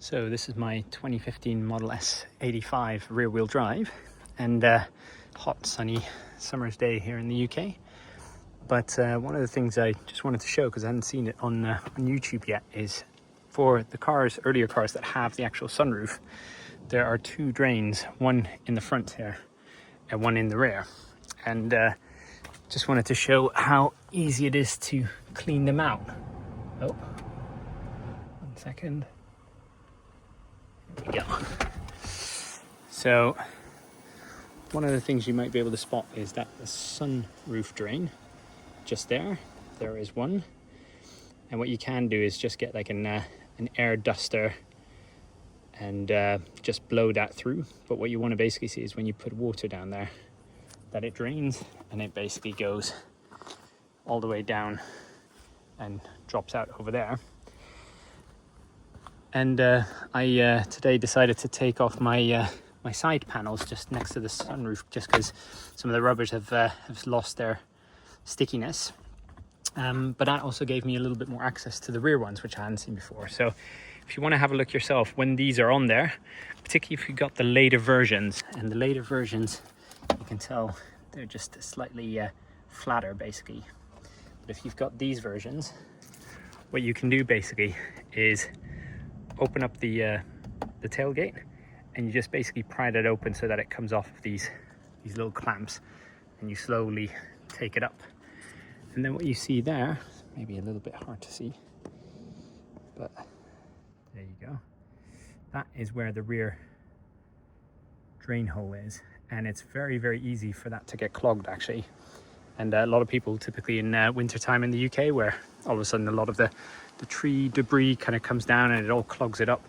So this is my 2015 Model S 85 rear-wheel drive, and hot sunny summer's day here in the UK. But one of the things I just wanted to show, because I hadn't seen it on YouTube yet, is for the earlier cars that have the actual sunroof, there are two drains, one in the front here and one in the rear. And just wanted to show how easy it is to clean them out. Oh, 1 second. There we go. So one of the things you might be able to spot is that the sunroof drain just there is one, and what you can do is just get like an air duster and just blow that through. But what you want to basically see is when you put water down there, that it drains and it basically goes all the way down and drops out over there. And I today decided to take off my my side panels just next to the sunroof, just because some of the rubbers have lost their stickiness. But that also gave me a little bit more access to the rear ones, which I hadn't seen before. So if you want to have a look yourself when these are on there, particularly if you got the later versions, and the later versions, you can tell they're just slightly flatter basically. But if you've got these versions, what you can do basically is open up the tailgate, and you just basically pry that open so that it comes off of these little clamps, and you slowly take it up. And then what you see there, maybe a little bit hard to see, but there you go. That is where the rear drain hole is, and it's very, very easy for that to get clogged actually. And a lot of people typically in winter time in the UK, where all of a sudden a lot of the tree debris kind of comes down and it all clogs it up,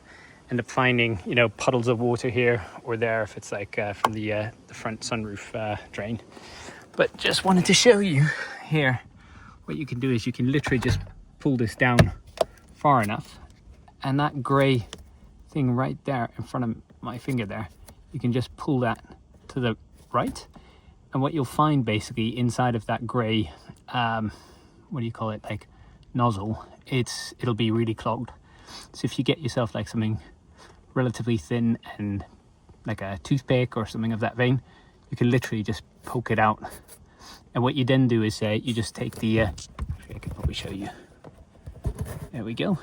end up finding, you know, puddles of water here or there if it's like from the front sunroof drain. But just wanted to show you here, what you can do is you can literally just pull this down far enough, and that grey thing right there in front of my finger there, you can just pull that to the right, and what you'll find basically inside of that grey what do you call it, like nozzle, it'll be really clogged. So if you get yourself like something relatively thin and like a toothpick or something of that vein, you can literally just poke it out. And what you then do is you just take the actually I can probably show you, there we go,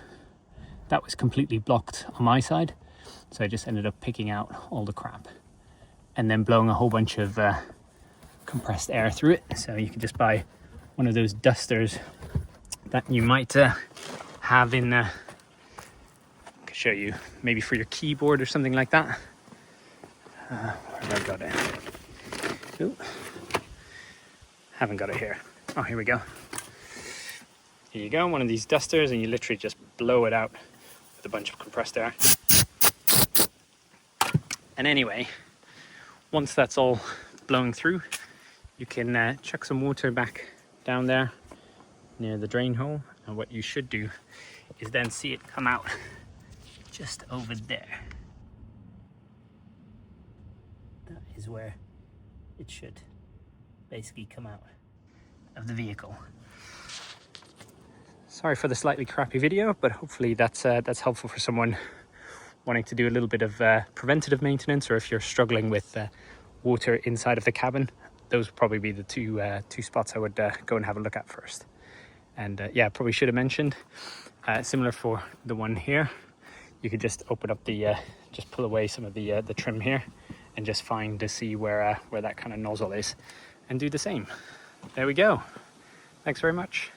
that was completely blocked on my side, so I just ended up picking out all the crap and then blowing a whole bunch of compressed air through it. So you can just buy one of those dusters that you might have in I can show you, maybe for your keyboard or something like that. Where have I got it? Ooh. Haven't got it here. Oh, here we go. Here you go, one of these dusters, and you literally just blow it out with a bunch of compressed air. And anyway, once that's all blown through, you can chuck some water back down there near the drain hole, and what you should do is then see it come out just over there. That is where it should basically come out of the vehicle. Sorry for the slightly crappy video, but hopefully that's helpful for someone wanting to do a little bit of preventative maintenance, or if you're struggling with water inside of the cabin. Those would probably be the two spots I would go and have a look at first. And yeah, probably should have mentioned, similar for the one here, you could just open up just pull away some of the trim here, and just find to see where that kind of nozzle is, and do the same. There we go. Thanks very much.